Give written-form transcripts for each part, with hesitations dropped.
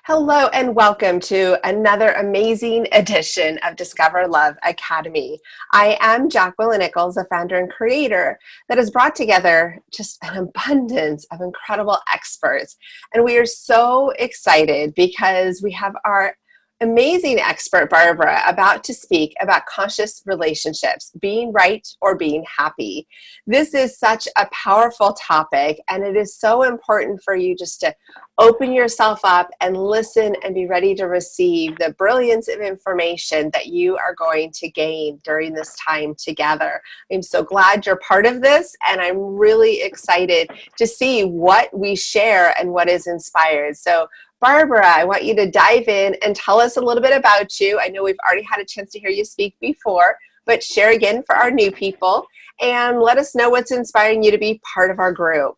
Hello and welcome to another amazing edition of Discover Love Academy. I am Jacqueline Nichols, the founder and creator that has brought together just an abundance of incredible experts. And we are so excited because we have our amazing expert, Barbara, about to speak about conscious relationships, being right or being happy. This is such a powerful topic, and it is so important for you just to open yourself up and listen and be ready to receive the brilliance of information that you are going to gain during this time together. I'm so glad you're part of this, and I'm really excited to see what we share and what is inspired. So Barbara, I want you to dive in and tell us a little bit about you. I know we've already had a chance to hear you speak before, but share again for our new people and let us know what's inspiring you to be part of our group.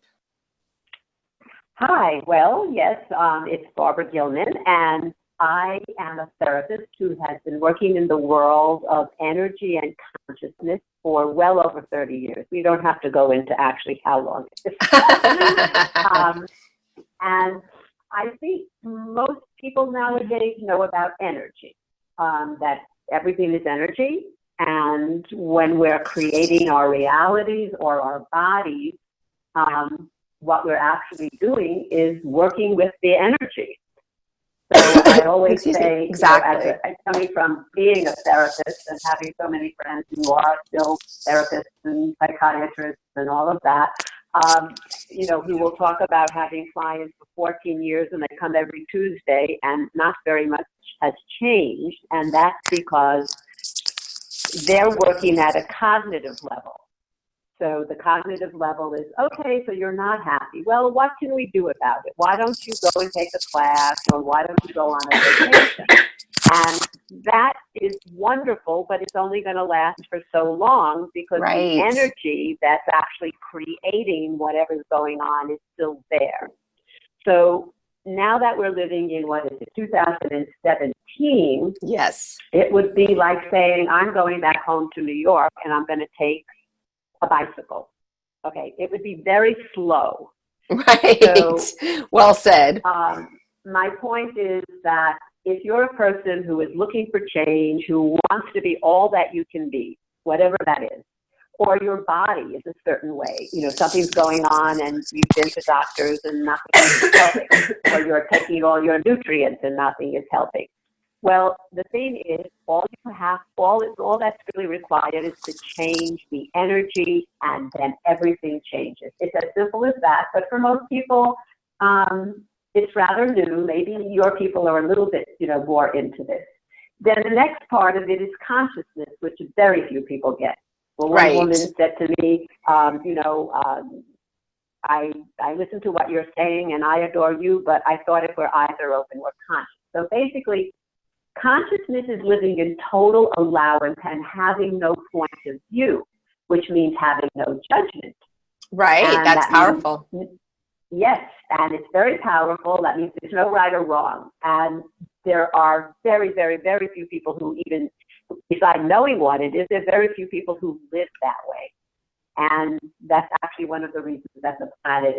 Hi, well, yes, it's Barbara Gilman, and I am a therapist who has been working in the world of energy and consciousness for well over 30 years. We don't have to go into actually how long it is. And I think most people nowadays know about energy, that everything is energy, and when we're creating our realities or our bodies, what we're actually doing is working with the energy. So I always say, exactly. coming from being a therapist and having so many friends who are still therapists and psychiatrists and all of that, who will talk about having clients for 14 years and they come every Tuesday and not very much has changed. And that's because they're working at a cognitive level. So the cognitive level is, okay, so you're not happy. Well, what can we do about it? Why don't you go and take a class, or why don't you go on a vacation? And that is wonderful, but it's only going to last for so long because the energy that's actually creating whatever's going on is still there. So now that we're living in, 2017, yes, it would be like saying, I'm going back home to New York and I'm going to take a bicycle. Okay, it would be very slow. Right. So, well said. My point is that if you're a person who is looking for change, who wants to be all that you can be, whatever that is, or your body is a certain way, something's going on and you've been to doctors and nothing is helping, or you're taking all your nutrients and nothing is helping. Well, the thing is, all that's really required is to change the energy, and then everything changes. It's as simple as that. But for most people, it's rather new. Maybe your people are a little bit, more into this. Then the next part of it is consciousness, which very few people get. Well, one woman said to me, I listen to what you're saying, and I adore you, but I thought if we're eyes are open, we're conscious. So basically, consciousness is living in total allowance and having no point of view, which means having no judgment. Right, and that's powerful. Yes, and it's very powerful. That means there's no right or wrong. And there are very, very, very few people who even, besides knowing what it is, there are very few people who live that way. And that's actually one of the reasons that the planet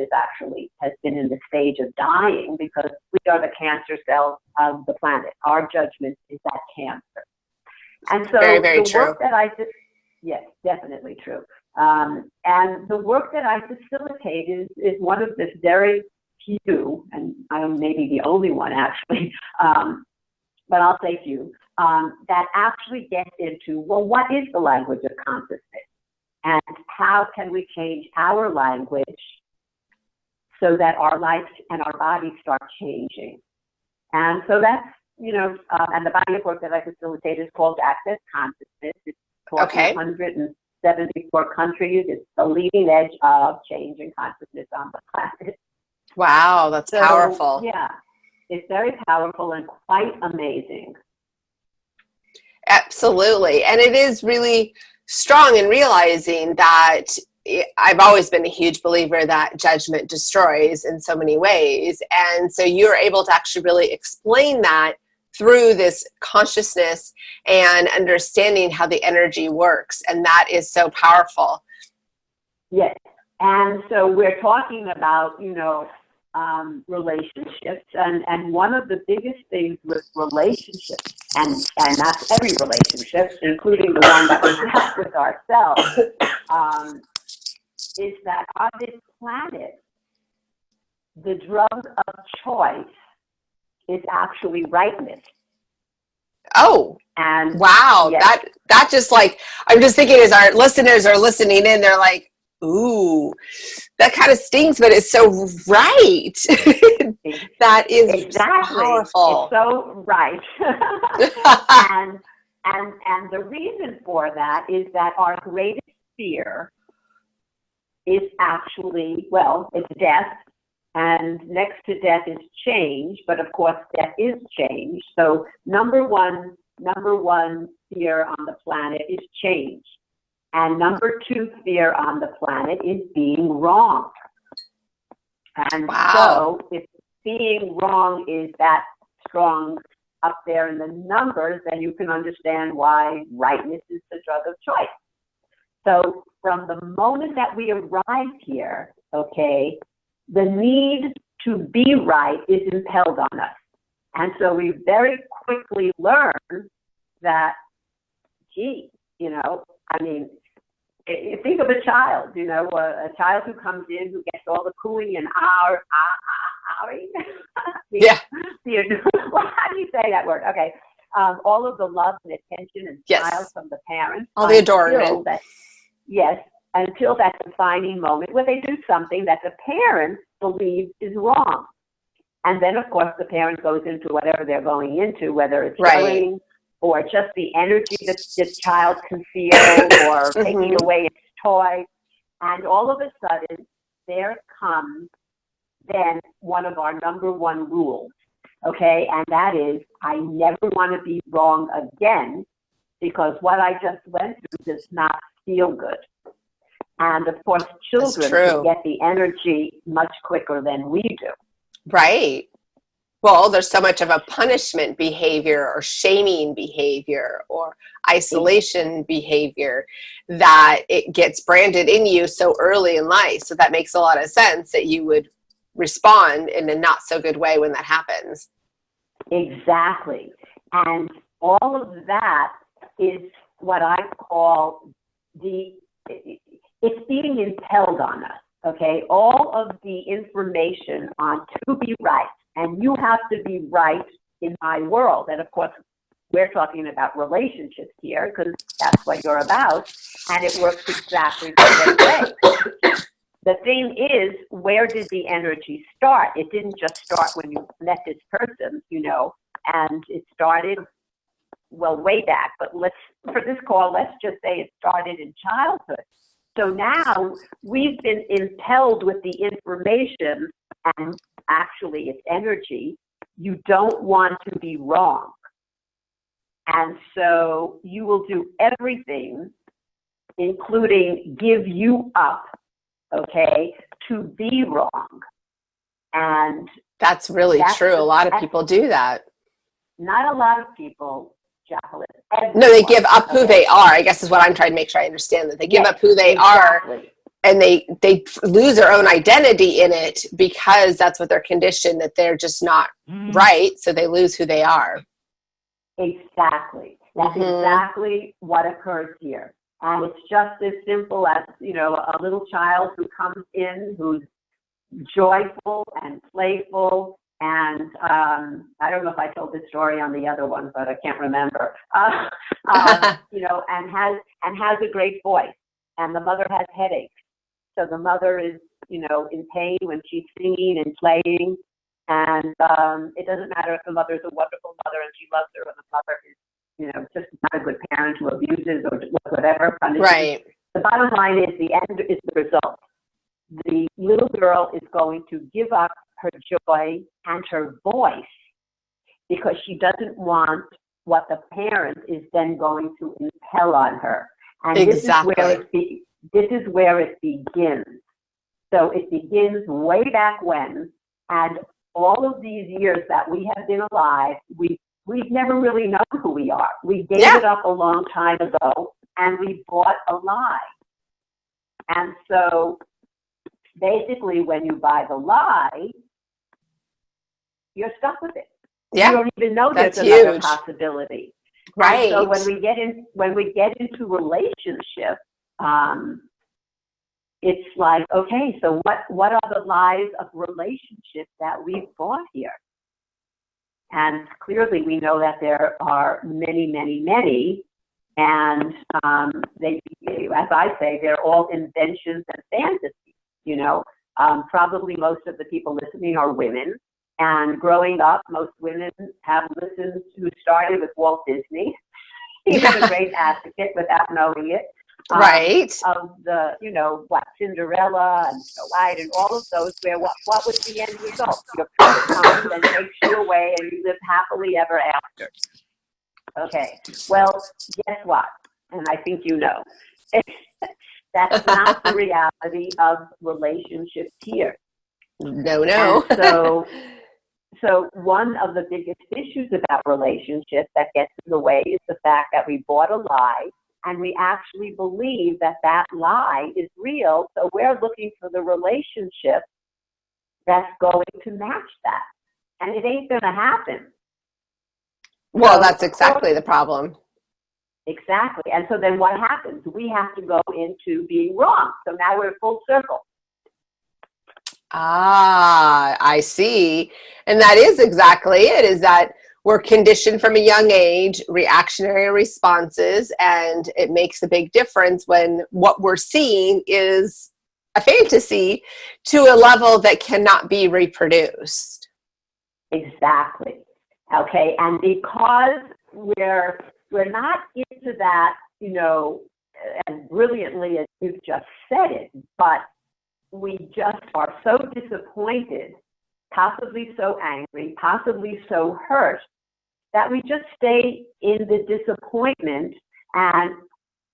has been in the stage of dying, because we are the cancer cells of the planet. Our judgment is that cancer. And so very, very the true. Work that I just, yes, definitely true. And the work that I facilitate is one of this very few, and I'm maybe the only one actually, but I'll say few, that actually gets into, well, what is the language of consciousness? And how can we change our language so that our life and our bodies start changing? And so that's, and the body of work that I facilitate is called Access Consciousness. It's taught in 174 countries. It's the leading edge of changing consciousness on the planet. Wow, that's powerful. Yeah, it's very powerful and quite amazing. Absolutely. And it is really strong in realizing that I've always been a huge believer that judgment destroys in so many ways. And so you're able to actually really explain that through this consciousness and understanding how the energy works. And that is so powerful. Yes. And so we're talking about, relationships, and one of the biggest things with relationships, and that's every relationship, including the one that we have with ourselves, is that on this planet, the drug of choice is actually rightness. Oh, and wow. yes, That just like, I'm just thinking as our listeners are listening in, they're like, ooh, that kind of stings, but it's so right. That is exactly. powerful. It's so right. and the reason for that is that our greatest fear is actually, well, it's death. And next to death is change, but of course death is change. So number one fear on the planet is change. And number two fear on the planet is being wrong. And wow. so if being wrong is that strong up there in the numbers, then you can understand why rightness is the drug of choice. So from the moment that we arrived here, okay, the need to be right is impelled on us. And so we very quickly learn that, gee, I mean, think of a child, a child who comes in who gets all the cooing and Yeah. Well, how do you say that word? Okay. All of the love and attention and smiles from the parents. All the adornment. Until that defining moment where they do something that the parents believe is wrong. And then, of course, the parent goes into whatever they're going into, whether it's yelling or just the energy that the child can feel or taking away its toy. And all of a sudden, there comes then one of our number one rules, okay? And that is, I never want to be wrong again because what I just went through does not feel good. And of course, children can get the energy much quicker than we do. Right. Well, there's so much of a punishment behavior or shaming behavior or isolation behavior that it gets branded in you so early in life. So that makes a lot of sense that you would respond in a not so good way when that happens. Exactly. And all of that is what I call it's being impelled on us, okay? All of the information on to be right, and you have to be right in my world. And of course, we're talking about relationships here because that's what you're about, and it works exactly the same way. The thing is, where did the energy start? It didn't just start when you met this person, and it started, well, way back. But for this call, let's just say it started in childhood. So now we've been impelled with the information and actually it's energy. You don't want to be wrong. And so you will do everything, including give you up, okay, to be wrong. And that's really true. A lot of people do that. Not a lot of people, Jacqueline. No, they give up who they are, I guess is what I'm trying to make sure I understand, that they give up who they are and they lose their own identity in it because that's what they're conditioned, that they're just not right. So they lose who they are. Exactly. That's exactly what occurs here. And it's just as simple as, a little child who comes in who's joyful and playful. And I don't know if I told this story on the other one, but I can't remember. And has a great voice, and the mother has headaches. So the mother is, in pain when she's singing and playing. And it doesn't matter if the mother's a wonderful mother and she loves her, or the mother is, just not a good parent who abuses or whatever. Right. The bottom line is the end is the result. The little girl is going to give up her joy and her voice because she doesn't want what the parent is then going to impel on her. And exactly. This is where it begins. So it begins way back when, and all of these years that we have been alive, we've never really known who we are. We gave it up a long time ago, and we bought a lie. And so basically when you buy the lie, you're stuck with it. Yeah, you don't even know there's that's another huge. possibility. Right. And so when we get into relationship, it's like, okay, so what are the lies of relationship that we've bought here? And clearly we know that there are many, many, many, and they, as I say, they're all inventions and fantasies, you know. Probably most of the people listening are women, and growing up, most women have listened who started with Walt Disney. He was a great advocate without knowing it. Right. Of the, you know, Cinderella and Snow White and all of those, where what was the end result? Your prince comes and takes you away and you live happily ever after. Okay, well, guess what? And I think you know. That's not the reality of relationships here. No. And so one of the biggest issues about relationships that gets in the way is the fact that we bought a lie, and we actually believe that that lie is real. So we're looking for the relationship that's going to match that. And it ain't going to happen. Well, So, that's exactly the problem. Exactly. And so then what happens? We have to go into being wrong. So now we're full circle. Ah, I see. And that is exactly it, is that we're conditioned from a young age, reactionary responses, and it makes a big difference when what we're seeing is a fantasy to a level that cannot be reproduced. Exactly. Okay. And because we're not into that, you know, as brilliantly as you've just said it, but we just are so disappointed, possibly so angry, possibly so hurt, that we just stay in the disappointment, and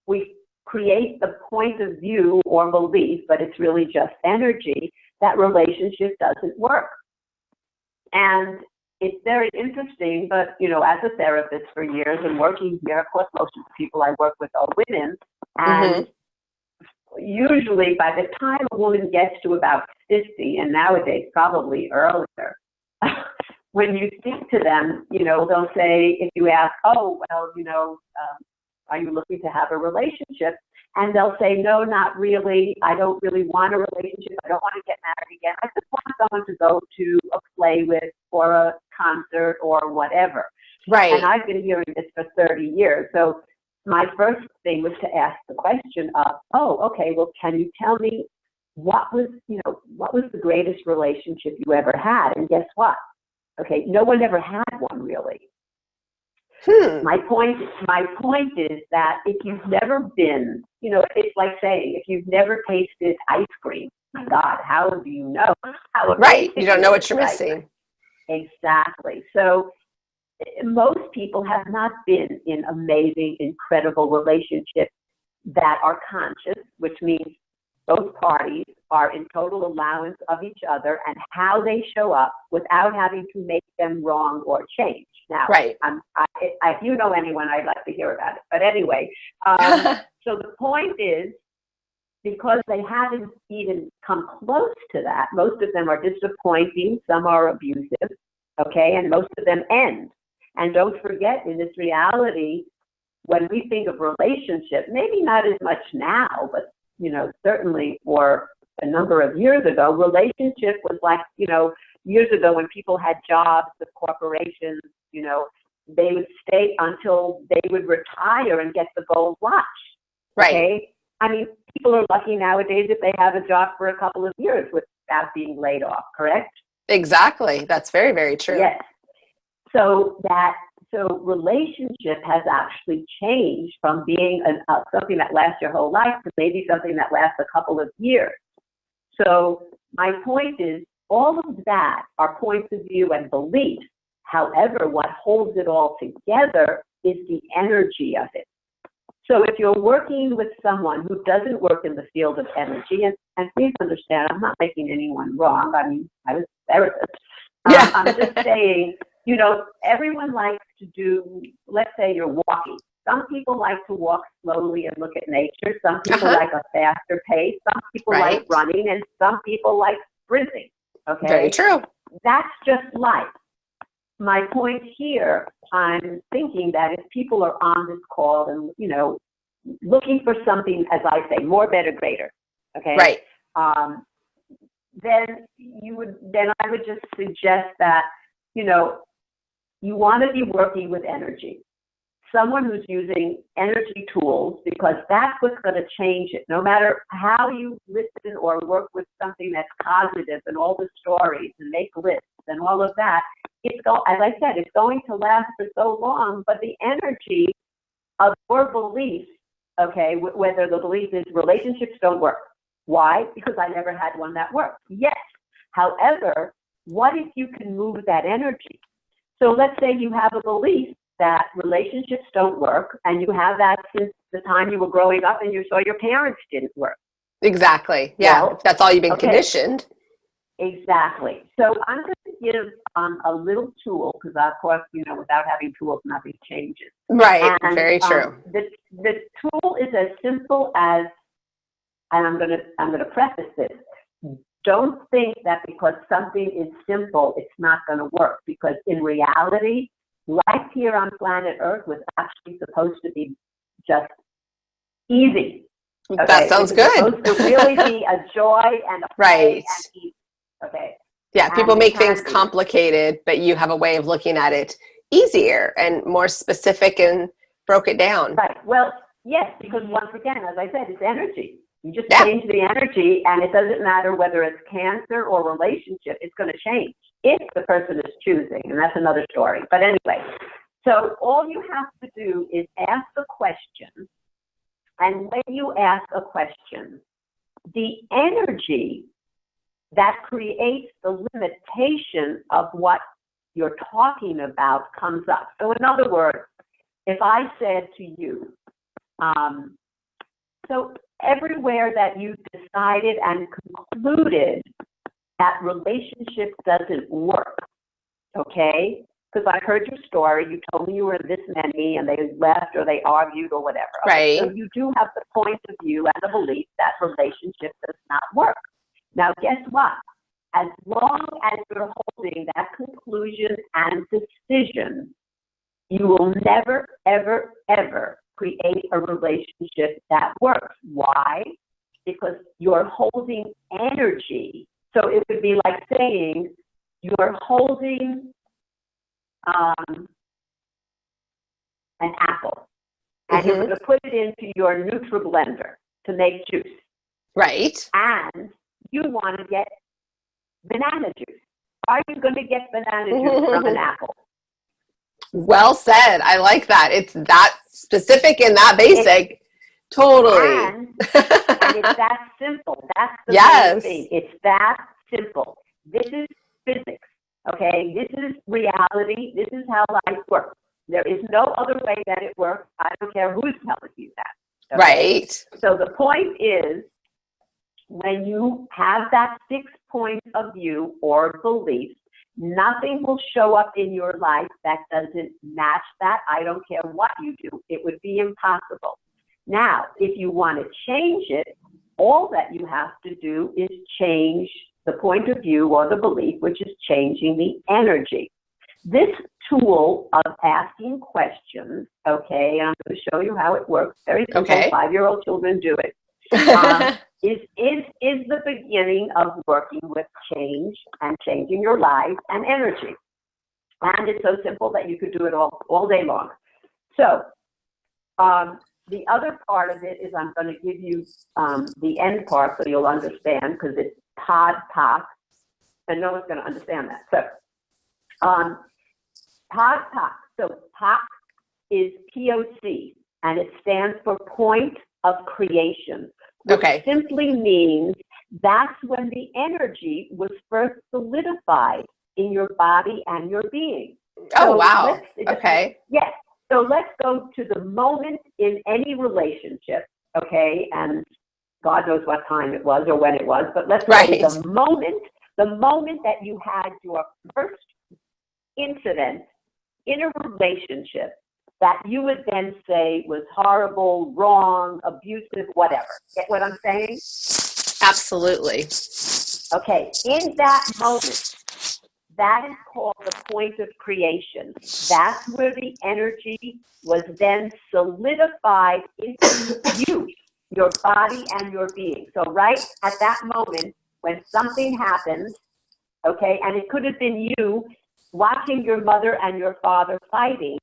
we create the point of view or belief, but it's really just energy, that relationship doesn't work. And it's very interesting, but, you know, as a therapist for years and working here, of course, most of the people I work with are women, and usually by the time a woman gets to about 50, and nowadays probably earlier, when you speak to them, you know, they'll say, if you ask, oh, well, you know, are you looking to have a relationship? And they'll say, no, not really. I don't really want a relationship. I don't want to get married again. I just want someone to go to a play with or a concert or whatever. Right. And I've been hearing this for 30 years. So my first thing was to ask the question of, oh, okay, well, can you tell me what was the greatest relationship you ever had? And guess what? Okay, no one ever had one really. My point is that if you've never been, you know, it's like saying, if you've never tasted ice cream, my God, how do you know? Right, you don't know what you're missing. Exactly. So most people have not been in amazing, incredible relationships that are conscious, which means both parties are in total allowance of each other and how they show up without having to make them wrong or change. Now, right. If you know anyone, I'd like to hear about it. But anyway, so the point is, because they haven't even come close to that, most of them are disappointing, some are abusive, okay, and most of them end. And don't forget, in this reality, when we think of relationship, maybe not as much now, but, you know, certainly for a number of years ago, relationship was like, you know, years ago when people had jobs with corporations, you know, they would stay until they would retire and get the gold watch. Right. Okay? I mean, people are lucky nowadays if they have a job for a couple of years without being laid off, correct? Exactly. That's very, very true. Yes. So relationship has actually changed from being something that lasts your whole life to maybe something that lasts a couple of years. So my point is, all of that are points of view and beliefs. However, what holds it all together is the energy of it. So if you're working with someone who doesn't work in the field of energy, and please understand, I'm not making anyone wrong. I mean, I was a therapist. Yeah. I'm just saying, you know, everyone likes to do, let's say you're walking. Some people like to walk slowly and look at nature. Some people like a faster pace. Some people like running, and some people like sprinting. Okay? Very true. That's just life. my point here, I'm thinking that if people are on this call and, you know, looking for something, as I say, more, better, greater, okay? Right. Then I would just suggest that, you know, you want to be working with energy. Someone who's using energy tools, because that's what's going to change it. No matter how you listen or work with something that's positive and all the stories and make lists and all of that, as I said, it's going to last for so long, but the energy of your belief, okay, whether the belief is relationships don't work. Why? Because I never had one that worked. Yes. However, what if you can move that energy? So let's say you have a belief that relationships don't work, and you have that since the time you were growing up and you saw your parents didn't work. Exactly. Yeah. Well, that's all you've been okay. Conditioned. Exactly. So I'm going to give a little tool, because of course, you know, without having tools, nothing changes. Right. And, very true. The tool is as simple as, and I'm going to preface this. Don't think that because something is simple, it's not going to work. Because in reality, life here on planet Earth was actually supposed to be just easy. Okay? That sounds good. It's supposed to really be a joy and a play and easy. Okay. Yeah, people make things be complicated, but you have a way of looking at it easier and more specific and broke it down. Right. Well, yes, because once again, as I said, it's energy. You just change the energy, and it doesn't matter whether it's cancer or relationship, it's going to change if the person is choosing, and that's another story. But anyway, so all you have to do is ask a question, and when you ask a question, the energy that creates the limitation of what you're talking about comes up. So in other words, if I said to you, so everywhere that you decided and concluded that relationship doesn't work, okay? Because I heard your story, you told me you were this many and they left or they argued or whatever. Okay? Right. So you do have the point of view and the belief that relationship does not work. Now, guess what? As long as you're holding that conclusion and decision, you will never, ever, ever create a relationship that works. Why? Because you're holding energy. So it would be like saying you're holding an apple, and you're going to put it into your NutriBlender to make juice. Right. And you want to get banana juice. Are you going to get banana juice from an apple? Well said. I like that. It's that specific and that basic. Totally. And it's that simple. That's the main thing. It's that simple. This is physics, okay? This is reality. This is how life works. There is no other way that it works. I don't care who's telling you that. Okay? Right. So the point is, when you have that 6 point of view or belief, nothing will show up in your life that doesn't match that. I don't care what you do. It would be impossible. Now, if you want to change it, all that you have to do is change the point of view or the belief, which is changing the energy. This tool of asking questions, okay, and I'm going to show you how it works. Very simple. Okay. 5-year-old children do it. Is the beginning of working with change and changing your life and energy. And it's so simple that you could do it all day long. So the other part of it is I'm going to give you the end part so you'll understand, because it's pod POC, and no one's going to understand that. So pod POC. So POC is POC, and it stands for point of creation. Which simply means that's when the energy was first solidified in your body and your being. Oh, so wow. Okay. Yes. So let's go to the moment in any relationship, okay? And God knows what time it was or when it was, but let's say the moment that you had your first incident in a relationship that you would then say was horrible, wrong, abusive, whatever. Get what I'm saying? Absolutely. Okay, in that moment, That is called the point of creation. That's where the energy was then solidified into you, your body and your being. So right at that moment, when something happened, okay, and it could have been you watching your mother and your father fighting,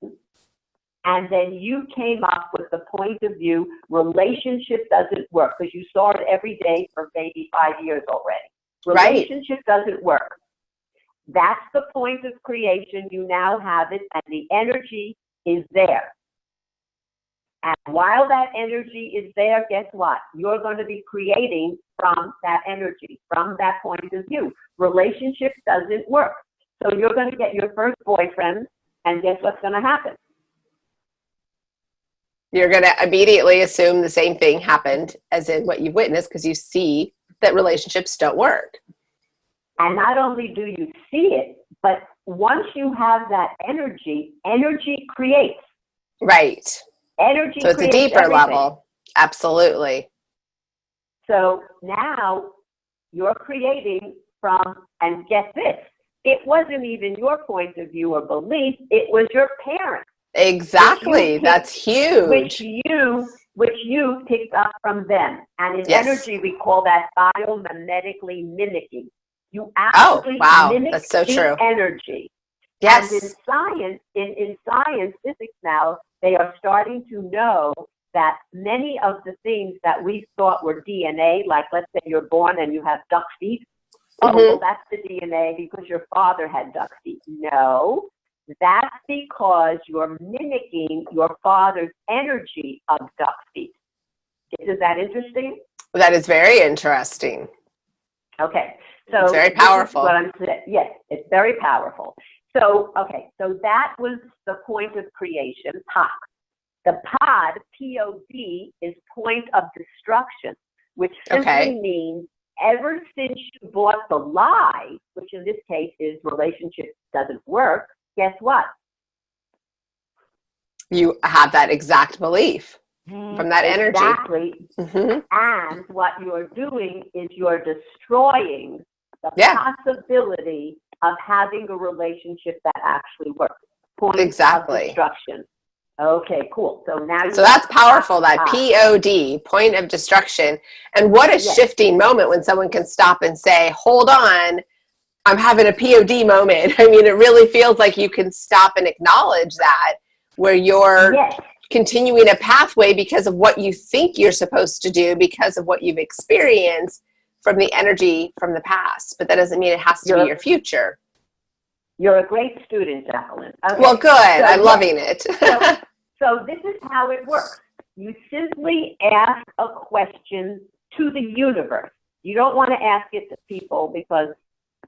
and then you came up with the point of view, relationship doesn't work, because you saw it every day for maybe 5 years already. Relationship doesn't work. That's the point of creation. You now have it, and the energy is there. And while that energy is there, guess what? You're going to be creating from that energy, from that point of view. Relationship doesn't work. So you're going to get your first boyfriend, and guess what's going to happen? You're going to immediately assume the same thing happened as in what you've witnessed, because you see that relationships don't work. And not only do you see it, but once you have that energy, energy creates. Right. Energy so it's creates a deeper everything. level. Absolutely. So now you're creating from, and get this, it wasn't even your point of view or belief, it was your parents. Exactly. That's huge. Which you picked up from them. And in energy, we call that biomimetically mimicking. You actually mimic that's so true. energy. Yes. And in science, in science, physics now, they are starting to know that many of the things that we thought were DNA, like let's say you're born and you have duck feet. Oh, well, that's the DNA because your father had duck feet. No, that's because you're mimicking your father's energy of duck feet. Is that interesting? That is very interesting. Okay. So it's very powerful. What I'm saying. Yes, it's very powerful. So, okay, so that was the point of creation, pod. The pod, P-O-D, is point of destruction, which simply means ever since you bought the lie, which in this case is relationship doesn't work, guess what? You have that exact belief from that energy. Exactly. And what you're doing is you're destroying the possibility of having a relationship that actually works. Point of destruction. Okay, cool. So now so that's powerful, that P-O-D, point of destruction. And what a shifting moment when someone can stop and say, hold on, I'm having a P-O-D moment. I mean, it really feels like you can stop and acknowledge that, where you're continuing a pathway because of what you think you're supposed to do, because of what you've experienced from the energy from the past. But that doesn't mean it has to be your future. You're a great student, Jacqueline. Okay. Well, good. So, I'm loving it. So this is how it works. You simply ask a question to the universe. You don't want to ask it to people because,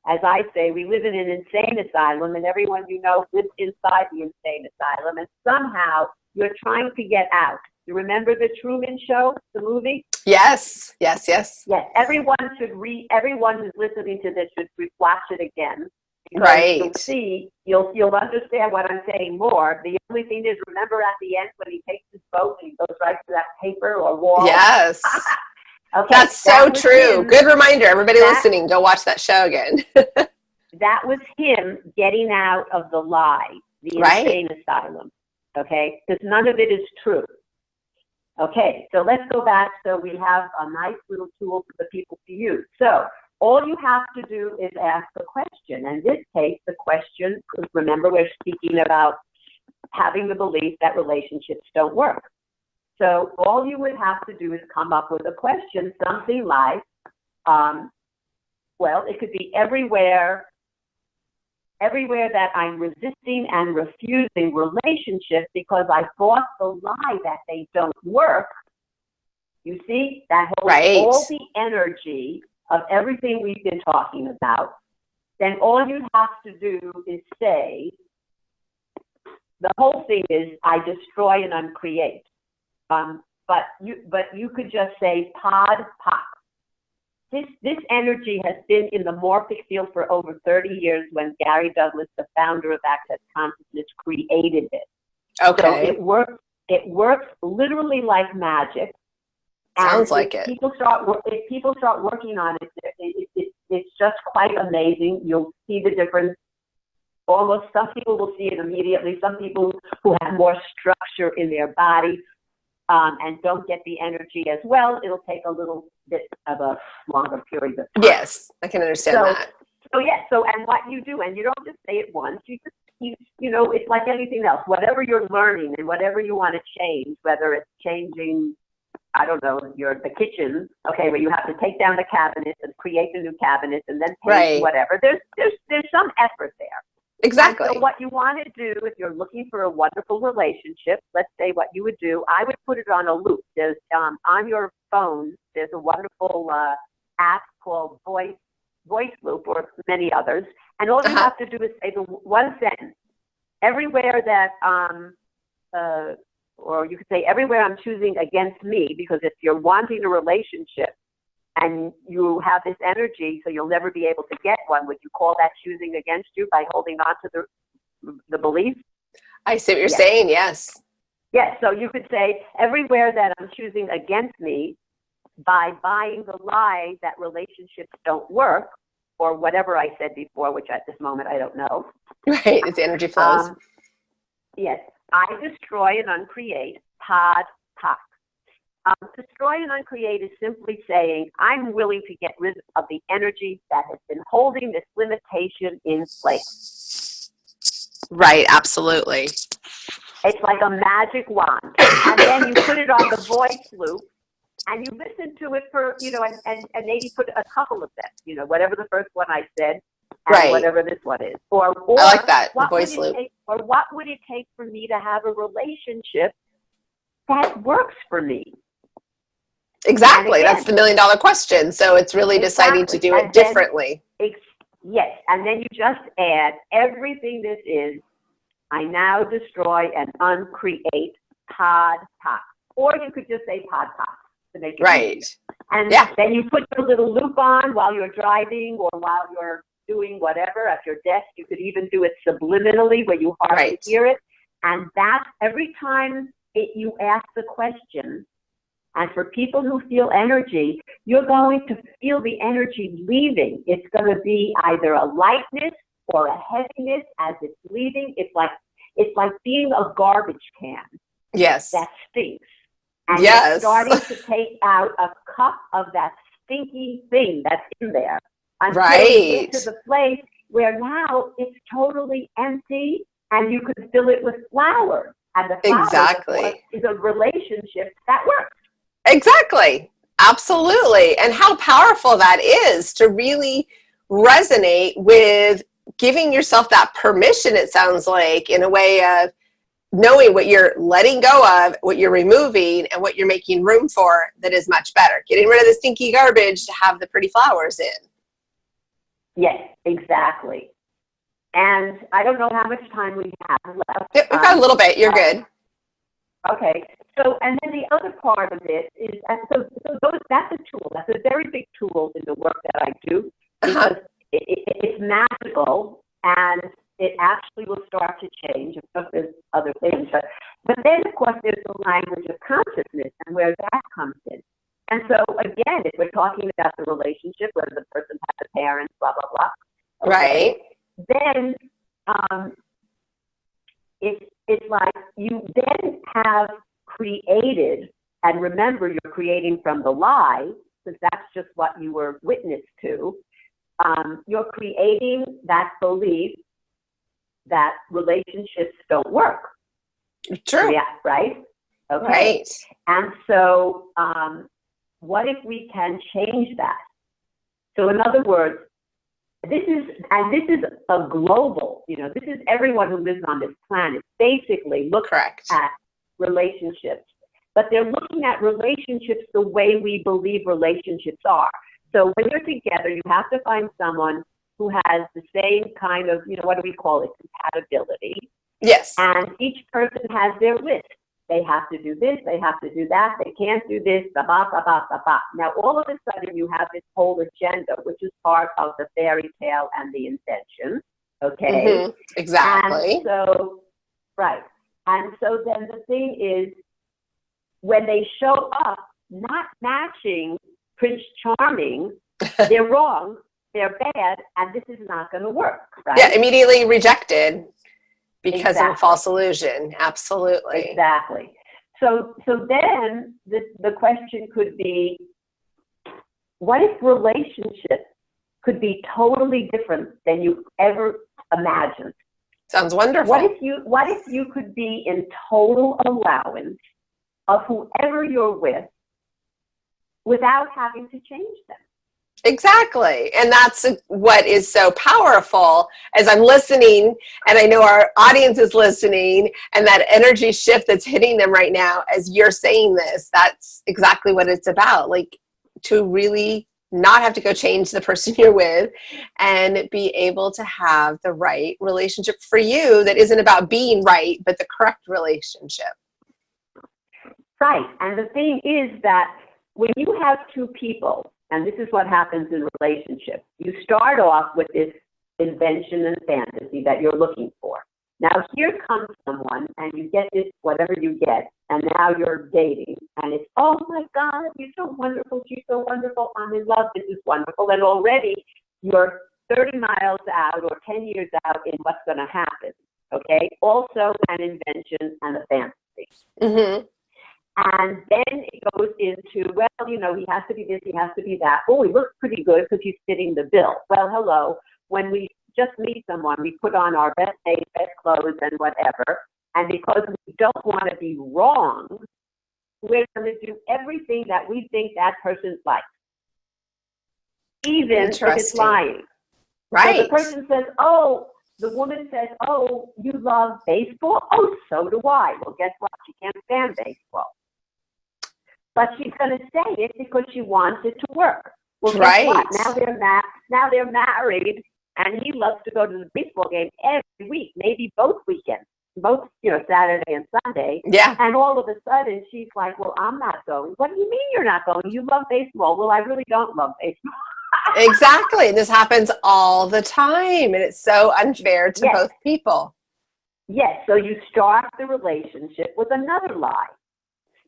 as I say, we live in an insane asylum, and everyone you know lives inside the insane asylum, and somehow you're trying to get out. You remember the Truman Show, the movie? Yes. Everyone who's listening to this should watch it again. Right. You'll see, you'll understand what I'm saying more. The only thing is, remember at the end when he takes his boat and he goes right to that paper or wall? Yes. Okay, that's so true. Good reminder. Everybody listening, go watch that show again. That was him getting out of the lie, the insane asylum. Okay? Because none of it is true. Okay, so let's go back. So we have a nice little tool for the people to use. So all you have to do is ask a question. In this case, the question, remember we're speaking about having the belief that relationships don't work. So all you would have to do is come up with a question, something like, well, it could be everywhere that I'm resisting and refusing relationships because I bought the lie that they don't work. You see, that holds all the energy of everything we've been talking about. Then all you have to do is say, the whole thing is I destroy and uncreate. But you could just say pod pop. This energy has been in the morphic field for over 30 years when Gary Douglas, the founder of Access Consciousness, created it. Okay. So it works literally like magic. Sounds like it. If people start working on it, it's just quite amazing. You'll see the difference almost, some people will see it immediately. Some people who have more structure in their body and don't get the energy as well, it'll take a little bit of a longer period of time. Yes, I can understand that. So and what you do, and you don't just say it once, you know, it's like anything else. Whatever you're learning and whatever you want to change, whether it's changing, I don't know, the kitchen, okay, where you have to take down the cabinets and create the new cabinets and then paint Right. whatever. There's some effort there. Exactly. And so what you want to do if you're looking for a wonderful relationship, let's say what you would do, I would put it on a loop. There's on your phone, there's a wonderful app called Voice Loop, or many others, and all you have to do is say the one sentence. Everywhere that or you could say, everywhere I'm choosing against me, because if you're wanting a relationship and you have this energy, so you'll never be able to get one, would you call that choosing against you by holding on to the belief? I see what you're saying, yes. Yes, so you could say, everywhere that I'm choosing against me by buying the lie that relationships don't work, or whatever I said before, which at this moment I don't know. Right, it's energy flows. Yes, I destroy and uncreate pod talk. Destroy and uncreate is simply saying, I'm willing to get rid of the energy that has been holding this limitation in place. Right, absolutely. It's like a magic wand. And then you put it on the voice loop, and you listen to it for, you know, and maybe put a couple of them, you know, whatever the first one I said, and whatever this one is. Or I like that, the voice loop. Or what would it take for me to have a relationship that works for me? Exactly. Again, that's the $1 million question. So it's really deciding to do it differently. Yes. And then you just add everything this is. I now destroy and uncreate pod talk. Or you could just say pod talk to make it easier. And then you put your little loop on while you're driving or while you're doing whatever at your desk. You could even do it subliminally where you hardly hear it. And that's every time you ask the question. And for people who feel energy, you're going to feel the energy leaving. It's going to be either a lightness or a heaviness as it's leaving. It's like being a garbage can. Yes. That stinks. And you're starting to take out a cup of that stinky thing that's in there. Until you get to the place where now it's totally empty and you could fill it with flowers. And the flowers is a relationship that works. Exactly. Absolutely. And how powerful that is to really resonate with giving yourself that permission, it sounds like, in a way of knowing what you're letting go of, what you're removing, and what you're making room for that is much better. Getting rid of the stinky garbage to have the pretty flowers in. Yes, exactly. And I don't know how much time we have left. We've got a little bit. You're good. Okay. So, and then the other part of it is, that's a tool. That's a very big tool in the work that I do, because it's magical and it actually will start to change. Of course, there's other things. But then, of course, there's the language of consciousness and where that comes in. And so, again, if we're talking about the relationship, whether the person has a parent, blah, blah, blah. Okay, then it's like you then have created, and remember, you're creating from the lie, because that's just what you were witness to. You're creating that belief that relationships don't work. True. Yeah, right? Okay. Right. And so what if we can change that? So in other words, this is a global, this is everyone who lives on this planet basically looks at relationships, but they're looking at relationships the way we believe relationships are. So when you're together, you have to find someone who has the same kind of, what do we call it, compatibility. Yes. And each person has their list. They have to do this, they have to do that, they can't do this, blah, blah, blah, blah, blah, blah. Now, all of a sudden, you have this whole agenda, which is part of the fairy tale and the intention, okay? Mm-hmm. Exactly. And so, and so then the thing is, when they show up not matching Prince Charming, they're wrong, they're bad, and this is not going to work, right? Yeah, immediately rejected because of a Exactly. false illusion. Absolutely. Exactly. So then the question could be, what if relationships could be totally different than you ever imagined? Sounds wonderful. What if you could be in total allowance of whoever you're with without having to change them? Exactly. And that's what is so powerful as I'm listening, and I know our audience is listening, and that energy shift that's hitting them right now as you're saying this, that's exactly what it's about. Like, to really not have to go change the person you're with and be able to have the right relationship for you that isn't about being right, but the correct relationship. Right. And the thing is that when you have two people, and this is what happens in relationships, you start off with this invention and fantasy that you're looking for. Now here comes someone and you get this, whatever you get, and now you're dating, and it's, oh my God, you're so wonderful, she's so wonderful, I'm in love, this is wonderful, and already you're 30 miles out or 10 years out in what's going to happen, okay? Also an invention and a fantasy. Mm-hmm. And then it goes into, well, you know, he has to be this, he has to be that. Oh, he looks pretty good because he's fitting the bill. Well, hello, when we just meet someone, we put on our best made, best clothes and whatever. And because we don't want to be wrong, we're going to do everything that we think that person's like, even if it's lying. Right. So the person says, oh, the woman says, oh, you love baseball? Oh, so do I. Well, guess what? She can't stand baseball. But she's going to say it because she wants it to work. Well, guess what? Now they're married, and he loves to go to the baseball game every week, maybe both weekends, both, you know, Saturday and Sunday. Yeah. And all of a sudden, she's like, well, I'm not going. What do you mean you're not going? You love baseball. Well, I really don't love baseball. Exactly. And this happens all the time, and it's so unfair to both people. Yes. So you start the relationship with another lie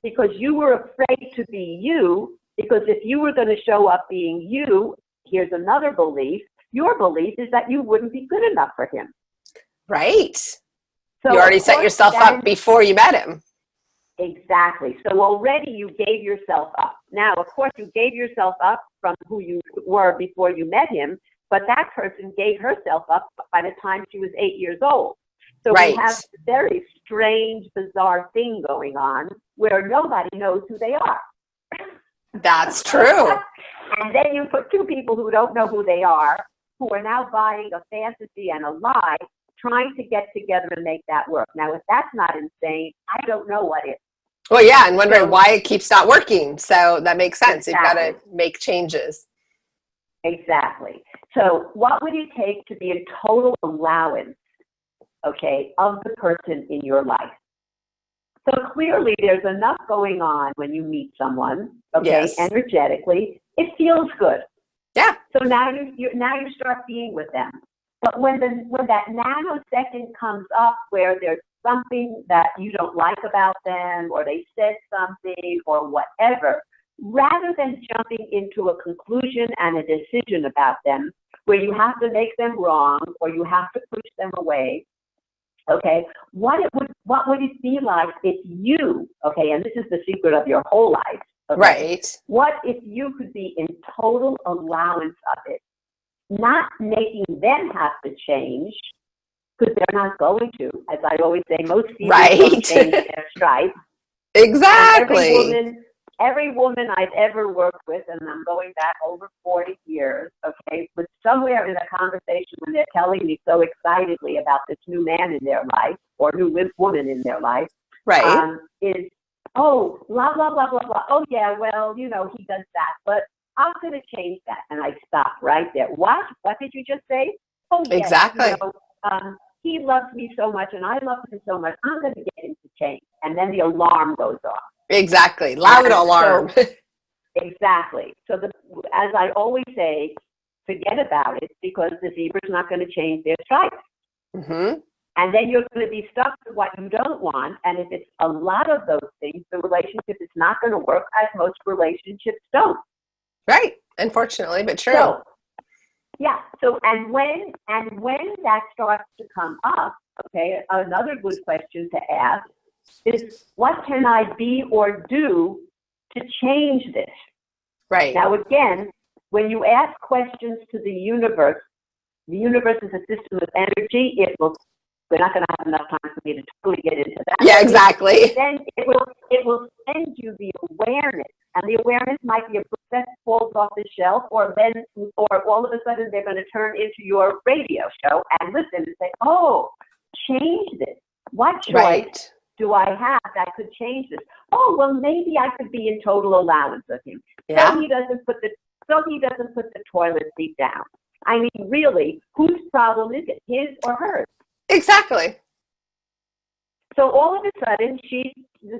because you were afraid to be you, because if you were going to show up being you, here's another belief. Your belief is that you wouldn't be good enough for him. Right. So you already set yourself up before you met him. Exactly. So already you gave yourself up. Now, of course, you gave yourself up from who you were before you met him, but that person gave herself up by the time she was 8 years old. So we have a very strange, bizarre thing going on where nobody knows who they are. That's true. And then you put two people who don't know who they are, who are now buying a fantasy and a lie, trying to get together and make that work. Now, if that's not insane, I don't know what is. Well, yeah, and wondering why it keeps not working. So that makes sense. Exactly. You've got to make changes. Exactly. So what would it take to be in total allowance, okay, of the person in your life? So clearly there's enough going on when you meet someone, okay, energetically. It feels good. Yeah. So now you start being with them. But when that nanosecond comes up where there's something that you don't like about them, or they said something or whatever, rather than jumping into a conclusion and a decision about them where you have to make them wrong or you have to push them away, okay, what would it be like if you, okay, and this is the secret of your whole life, okay, right? What if you could be in total allowance of it, not making them have to change, because they're not going to. As I always say, most people don't change their stripes. Exactly. Every woman I've ever worked with, and I'm going back over 40 years, okay, was somewhere in a conversation when they're telling me so excitedly about this new man in their life or new woman in their life, right? Is, oh, blah, blah, blah, blah, blah. Oh, yeah, well, you know, he does that, but I'm going to change that. And I stop right there. What? What did you just say? Oh, yes, exactly. You know, he loves me so much and I love him so much. I'm going to get him to change. And then the alarm goes off. Exactly. Loud alarm. So, exactly. So as I always say, forget about it, because the zebra's not going to change their stripes. Mm-hmm. And then you're going to be stuck with what you don't want. And if it's a lot of those things, the relationship is not going to work, as most relationships don't. Right. Unfortunately, but true. Yeah. So, and when that starts to come up, okay, another good question to ask is, what can I be or do to change this? Right. Now, again, when you ask questions to the universe is a system of energy. We're not going to have enough time for me to totally get into that. Yeah, exactly. Then it will send you the awareness, and the awareness might be a book that falls off the shelf, or all of a sudden they're going to turn into your radio show and listen and say, "Oh, change this. What choice do I have that could change this? Oh, well, maybe I could be in total allowance of him, Yeah. so he doesn't put the toilet seat down." I mean, really, whose problem is it, his or hers? Exactly. So all of a sudden, she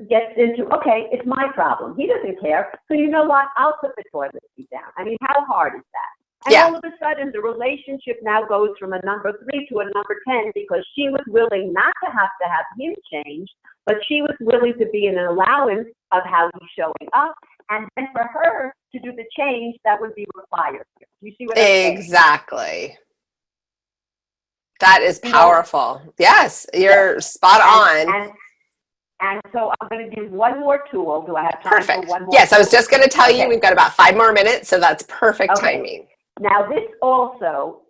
gets into, okay, it's my problem. He doesn't care. So you know what? I'll put the toilet seat down. I mean, how hard is that? And all of a sudden, the relationship now goes from a number 3 to a number 10 because she was willing not to have him change, but she was willing to be in an allowance of how he's showing up, and then for her to do the change that would be required. You see what I'm saying? Exactly. That is powerful. Yes, you're spot on. And so I'm going to do one more tool. Do I have time Perfect. for one more? Yes, I was just going to tell you we've got about 5 more minutes, so that's perfect timing. Now this also,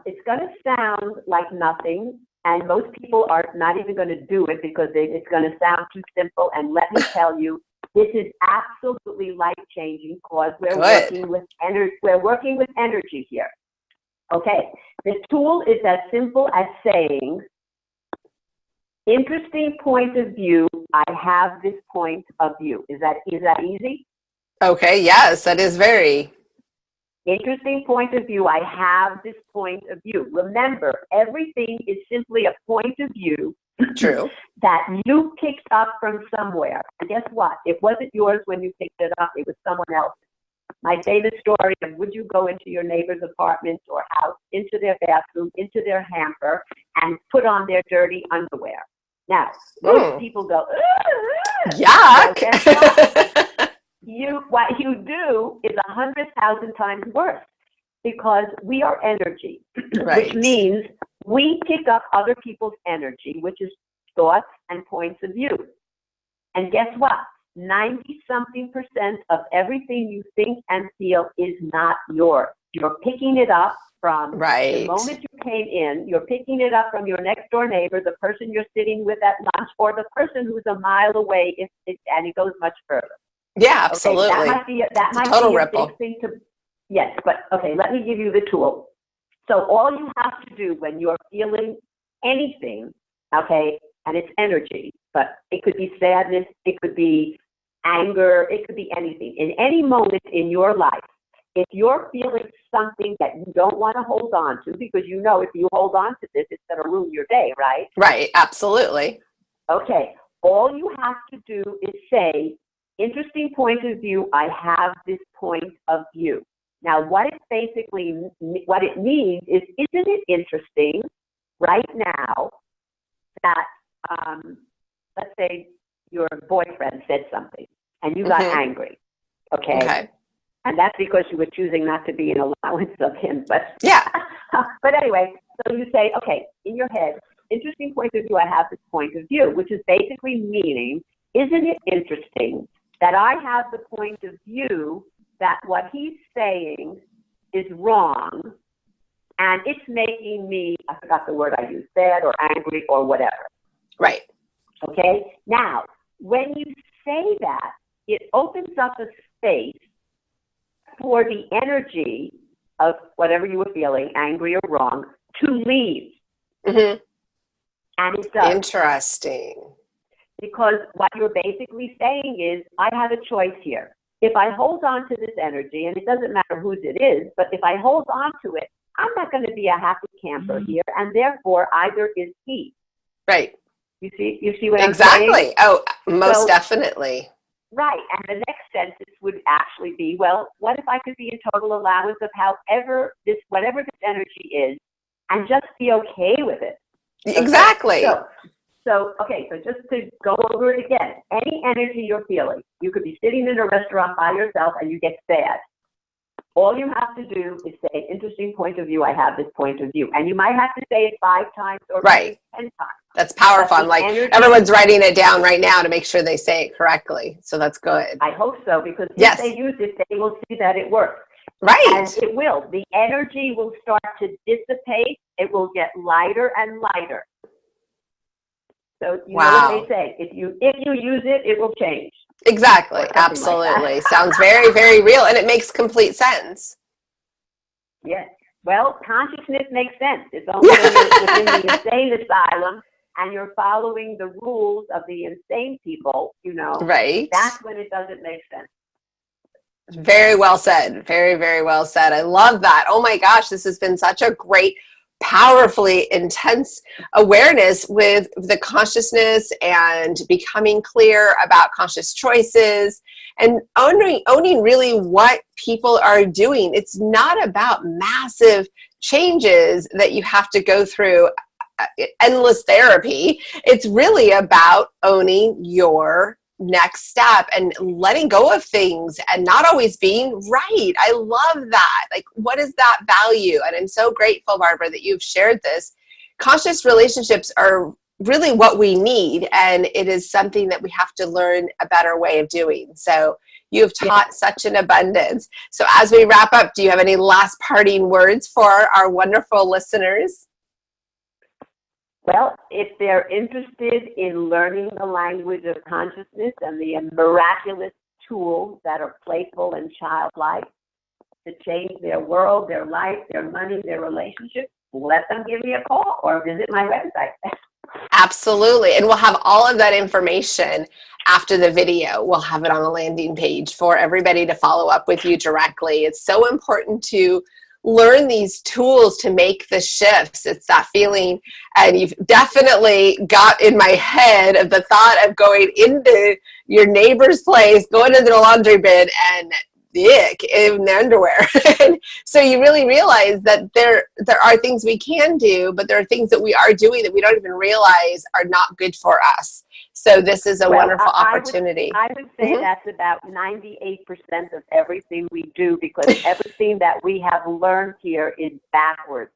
it's going to sound like nothing, and most people are not even going to do it because it's going to sound too simple. And let me tell you, this is absolutely life-changing because we're working with energy. We're working with energy here. Okay, the tool is as simple as saying, interesting point of view, I have this point of view. Is that easy? Okay, yes, that is very. Interesting point of view, I have this point of view. Remember, everything is simply a point of view. True. That you picked up from somewhere. And guess what? It wasn't yours when you picked it up, it was someone else's. My famous story of, would you go into your neighbor's apartment or house, into their bathroom, into their hamper, and put on their dirty underwear? Now, most people go, yuck. What you do is 100,000 times worse, because we are energy, which means we pick up other people's energy, which is thoughts and points of view. And guess what? 90-something% of everything you think and feel is not yours. You're picking it up from the moment you came in. You're picking it up from your next door neighbor, the person you're sitting with at lunch, or the person who's a mile away, and it goes much further. Yeah, absolutely. Okay, that might be a big thing to. Yes, but okay, let me give you the tool. So all you have to do when you're feeling anything, okay, and it's energy, but it could be sadness, it could be anger, it could be anything. In any moment in your life, if you're feeling something that you don't want to hold on to, because you know if you hold on to this, it's going to ruin your day, right? Right, absolutely. Okay, all you have to do is say, interesting point of view, I have this point of view. Now, what it means is, isn't it interesting right now that, let's say your boyfriend said something and you got angry, okay? And that's because you were choosing not to be in allowance of him, but but anyway, so you say, okay, in your head, interesting point of view, I have this point of view, which is basically meaning, isn't it interesting that I have the point of view that what he's saying is wrong, and it's making me, I forgot the word I used, sad or angry or whatever. Right. Okay? Now, when you say that, it opens up a space for the energy of whatever you were feeling, angry or wrong, to leave. And it does. Interesting. Because what you're basically saying is, I have a choice here. If I hold on to this energy, and it doesn't matter whose it is, but if I hold on to it, I'm not going to be a happy camper here, and therefore either is he. Right. You see what I'm saying? Exactly. Oh, most definitely. Right. And the next sentence would actually be, well, what if I could be in total allowance of whatever this energy is, and just be okay with it? Exactly. So just to go over it again, any energy you're feeling, you could be sitting in a restaurant by yourself and you get sad. All you have to do is say, interesting point of view, I have this point of view. And you might have to say it 5 times or Right. 10 times. That's powerful. I'm like, everyone's writing it down right now to make sure they say it correctly. So that's good. I hope so, because if Yes. they use it, they will see that it works. Right. And it will. The energy will start to dissipate. It will get lighter and lighter. So you know what they say, if you use it, it will change. Exactly. Absolutely. Like Sounds very, very real. And it makes complete sense. Yes. Well, consciousness makes sense. It's only when you're within the insane asylum and you're following the rules of the insane people, you know, right. That's when it doesn't make sense. Very well said. Very, very well said. I love that. Oh my gosh, this has been such a great, powerfully intense awareness with the consciousness and becoming clear about conscious choices and owning really what people are doing. It's not about massive changes that you have to go through endless therapy. It's really about owning your next step and letting go of things and not always being right. I love that. Like, what is that value? And I'm so grateful, Barbra, that you've shared this. Conscious relationships are really what we need, and it is something that we have to learn a better way of doing. So you've taught such an abundance. So as we wrap up, do you have any last parting words for our wonderful listeners? Well, if they're interested in learning the language of consciousness and the miraculous tools that are playful and childlike to change their world, their life, their money, their relationships, let them give me a call or visit my website. Absolutely. And we'll have all of that information after the video. We'll have it on the landing page for everybody to follow up with you directly. It's so important to learn these tools to make the shifts. It's that feeling, and you've definitely got in my head of the thought of going into your neighbor's place, going into the laundry bin and ick in the underwear. So you really realize that there are things we can do, but there are things that we are doing that we don't even realize are not good for us. So this is a wonderful opportunity. I would say that's about 98% of everything we do, because everything that we have learned here is backwards.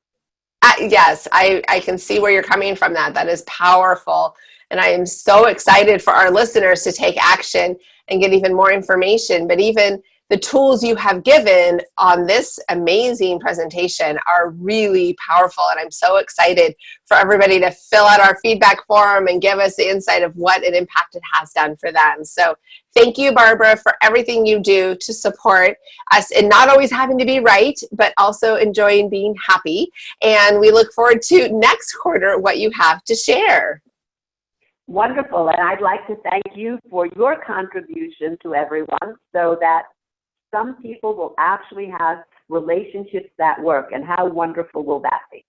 Yes, I can see where you're coming from. That is powerful. And I am so excited for our listeners to take action and get even more information. But even the tools you have given on this amazing presentation are really powerful. And I'm so excited for everybody to fill out our feedback form and give us the insight of what an impact it has done for them. So thank you, Barbra, for everything you do to support us in not always having to be right, but also enjoying being happy. And we look forward to next quarter what you have to share. Wonderful. And I'd like to thank you for your contribution to everyone, so that some people will actually have relationships that work. And how wonderful will that be?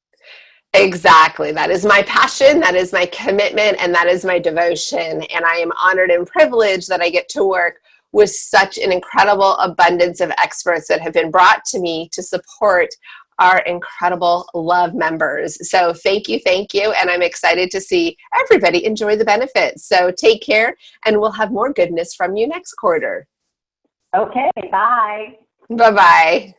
Exactly. That is my passion. That is my commitment. And that is my devotion. And I am honored and privileged that I get to work with such an incredible abundance of experts that have been brought to me to support our incredible love members. So thank you. And I'm excited to see everybody enjoy the benefits. So take care, and we'll have more goodness from you next quarter. Okay, bye. Bye-bye.